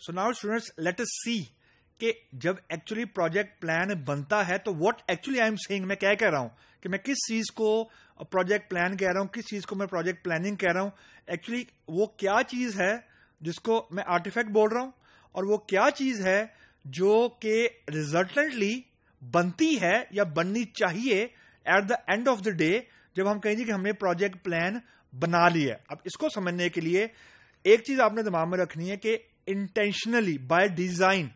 سو now students let us see کہ جب actually project plan بنتا ہے تو what actually I am seeing, میں کیا کہہ رہا ہوں کہ میں کس چیز کو پروجیکٹ پلان کہہ رہا ہوں، کس چیز کو میں پروجیکٹ پلاننگ کہہ رہا ہوں. ایکچولی وہ کیا چیز ہے جس کو میں آرٹیفیکٹ بول رہا ہوں، اور وہ کیا چیز ہے جو کہ ریزلٹنٹلی بنتی ہے یا بننی چاہیے at the end of the day جب ہم کہیں گے کہ ہم نے پروجیکٹ پلان بنا لیا. اب اس کو سمجھنے کے لیے ایک چیز آپ نے دماغ میں رکھنی ہے کہ intentionally by design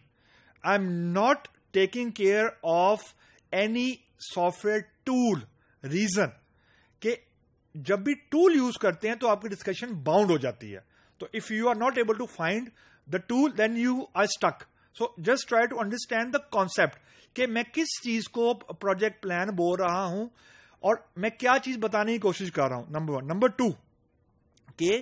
I am not taking care of any software tool. Reason کہ جب بھی ٹول یوز کرتے ہیں تو آپ کی ڈسکشن باؤنڈ ہو جاتی ہے. تو if you are not able to find the tool then you are stuck. So just try to understand the concept کہ میں کس چیز کو پروجیکٹ پلان بول رہا ہوں اور میں کیا چیز بتانے کی کوشش کر رہا ہوں. نمبر 1. نمبر 2 کہ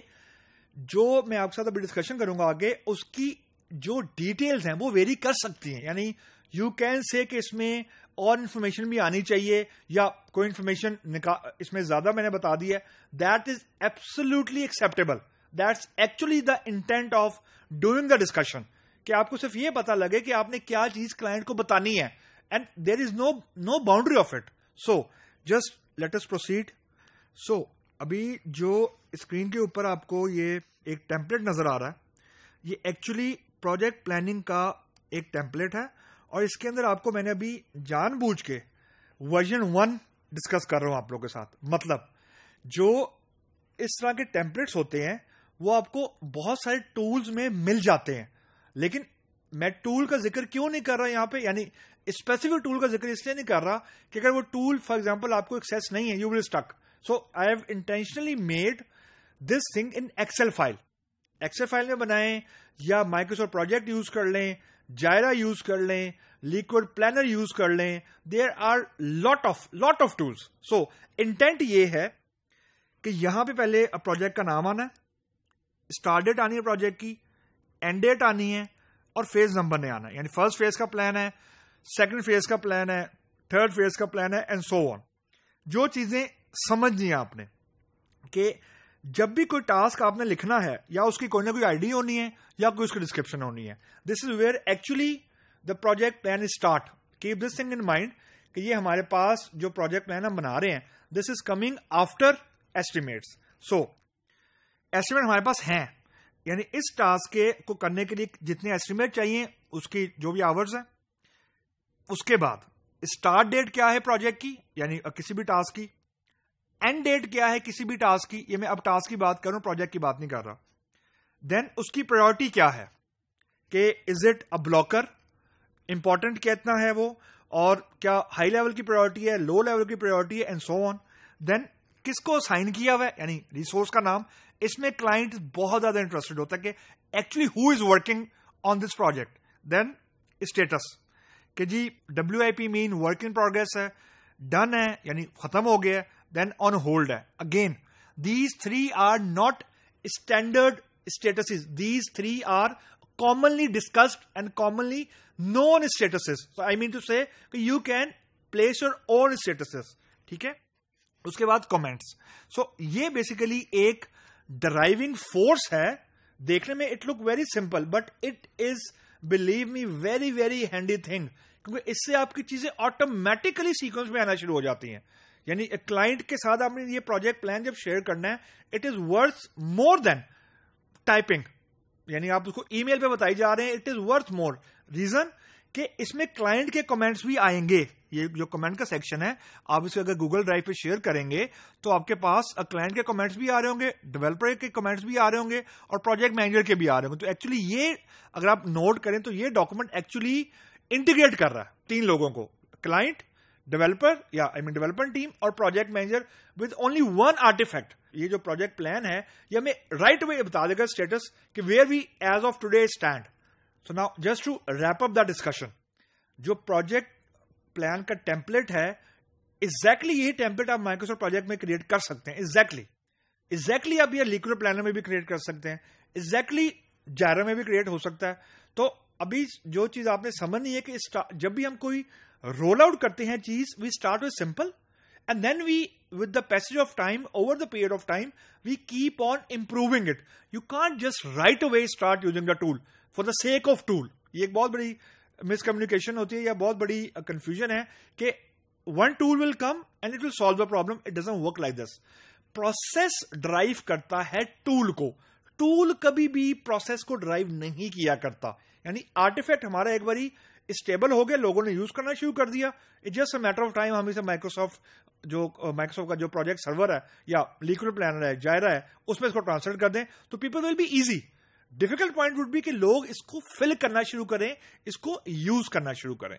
جو میں آپ کے ساتھ ابھی ڈسکشن کروں گا آگے، اس کی جو ڈیٹیلز ہیں وہ ویری کر سکتی ہیں. یعنی یو کین سے کہ اس میں اور انفارمیشن بھی آنی چاہیے یا کوئی انفارمیشن اس میں زیادہ میں نے بتا دی ہے. That is absolutely acceptable. That's actually the intent of doing the discussion کہ آپ کو صرف یہ پتا لگے کہ آپ نے کیا چیز کلائنٹ کو بتانی ہے and there is no boundary of it. So just let us proceed. So ابھی جو اسکرین کے اوپر آپ کو یہ ایک ٹیمپلیٹ نظر آ رہا ہے، یہ ایکچولی پروجیکٹ پلاننگ کا ایک ٹیمپلیٹ ہے، اور اس کے اندر آپ کو میں نے ابھی جان بوجھ کے ورژن 1 ڈسکس کر رہا ہوں آپ لوگوں کے ساتھ. مطلب جو اس طرح کے ٹیمپلیٹس ہوتے ہیں وہ آپ کو بہت سارے ٹولز میں مل جاتے ہیں، لیکن میں ٹول کا ذکر کیوں نہیں کر رہا یہاں پہ، یعنی اسپیسیفک ٹول کا ذکر اس لیے نہیں کر رہا کہ اگر وہ ٹول فار ایگزامپل آپ کو ایکسیس نہیں ہے you will stuck. So I have intentionally made this thing in Excel file. Excel file میں بنائیں یا مائکروسافٹ پروجیکٹ یوز کر لیں، جائرا یوز کر لیں، لیکوڈ پلانر یوز کر لیں. There are lot of tools. So intent یہ ہے کہ یہاں پہ پہلے پروجیکٹ کا نام آنا ہے، اسٹارٹ ڈیٹ آنی ہے پروجیکٹ کی، اینڈ ڈیٹ آنی ہے، اور فیز نمبر نے آنا ہے. یعنی فرسٹ فیز کا پلان ہے، سیکنڈ فیز کا پلان ہے، تھرڈ فیز کا پلان ہے، اینڈ سو آن. جو چیزیں سمجھنی ہیں آپ نے کہ جب بھی کوئی ٹاسک آپ نے لکھنا ہے یا اس کی کوئی نہ کوئی آئی ڈی ہونی ہے یا کوئی اس کی ڈسکرپشن ہونی ہے. This is where actually the project plan start. Keep this thing in mind کہ یہ ہمارے پاس جو پروجیکٹ پلان ہم بنا رہے ہیں this is coming after estimates. So estimate ہمارے پاس ہیں، یعنی اس ٹاسک کو کرنے کے لیے جتنے ایسٹیمیٹ چاہیے اس کی جو بھی آورز ہیں. اس کے بعد اسٹارٹ ڈیٹ کیا ہے پروجیکٹ کی، یعنی کسی بھی ٹاسک کی، اینڈ ڈیٹ کیا ہے کسی بھی ٹاسک کی. یہ میں اب ٹاسک کی بات کروں، پروجیکٹ کی بات نہیں کر رہا. دین اس کی پرائورٹی کیا ہے کہ is it a blocker, important کتنا ہے وہ، اور کیا ہائی لیول کی پرائورٹی ہے، لو لیول کی پرائورٹی ہے، اینڈ سو آن. دین کس کو اسائن کیا ہوا ہے، یعنی ریسورس کا نام. اس میں کلائنٹ بہت زیادہ انٹرسٹڈ ہوتا ہے کہ actually who is working on this project. Then status کہ جی WIP mean work in progress ہے، ڈن ہے یعنی ختم ہو گیا، دین آن ہولڈ ہے. Again these 3 are not standard statuses, these 3 are commonly discussed and commonly known statuses. So I mean to say کہ you can place your own statuses. ٹھیک ہے. اس کے بعد comments. So یہ basically ایک driving force ہے. دیکھنے میں it look very simple but it is believe me very very handy thing. کیونکہ اس سے آپ کی چیزیں automatically sequence میں آنا شروع ہو جاتی ہیں. یعنی ایک کلائنٹ کے ساتھ آپ نے یہ پروجیکٹ پلان جب شیئر کرنا ہے it is worth more than typing. یعنی آپ اس کو ای میل پہ بتائی جا رہے ہیں it is worth more. Reason کہ اس میں کلائنٹ کے کمنٹس بھی آئیں گے. یہ جو کمنٹ کا سیکشن ہے آپ اسے اگر گوگل ڈرائیو پہ شیئر کریں گے تو آپ کے پاس کلائنٹ کے کمنٹس بھی آ رہے ہوں گے، ڈیولپر کے کمنٹس بھی آ رہے ہوں گے، اور پروجیکٹ مینیجر کے بھی آ رہے ہوں گے. تو ایکچولی یہ اگر آپ نوٹ کریں تو یہ ڈاکومنٹ ایکچولی انٹیگریٹ کر رہا ہے 3 لوگوں کو، کلائنٹ، ڈیولپر یا ڈیولپمنٹ ٹیم اور project manager with only 1 artefact. یہ جو پروجیکٹ پلان ہے یہ ہمیں رائٹ اوے بتا دے گا اسٹیٹس کہ where we as of today stand. So now just to wrap up the discussion, جو پروجیکٹ پلان کا ٹیمپلیٹ ہے ایگزیکٹلی یہی ٹیمپلیٹ آپ مائکروسافٹ پروجیکٹ میں کریٹ کر سکتے ہیں. ایگزیکٹلی آپ یہ لیکوڈ پلانر میں بھی کریٹ کر سکتے ہیں، ایگزیکٹلی جائرا میں بھی کریٹ ہو سکتا ہے. تو ابھی جو چیز آپ نے سمجھنی ہے کہ جب بھی ہم کوئی رول آؤٹ کرتے ہیں چیز، we start with simple and then we with the passage of time, over the period of time, we keep on improving it. You can't just right away start using the tool for the sake of tool. یہ ایک بہت بڑی miscommunication ہوتی ہے یا بہت بڑی confusion ہے کہ one tool will come and it will solve the problem. It doesn't work like this. Process drive کرتا ہے tool کو. ٹول کبھی بھی پروسیس کو ڈرائیو نہیں کیا کرتا. یعنی آرٹیفیکٹ ہمارا ایک باری اسٹیبل ہو گیا, لوگوں نے یوز کرنا شروع کر دیا, it just a matter of time ہم اسے مائکروسافٹ کا جو پروجیکٹ سرور ہے یا لیکوڈ پلانر ہے, جائرا ہے, اس میں اس کو ٹرانسلیٹ کر دیں تو people will be easy. Difficult point would be کہ لوگ اس کو فل کرنا شروع کریں, اس کو یوز کرنا شروع کریں.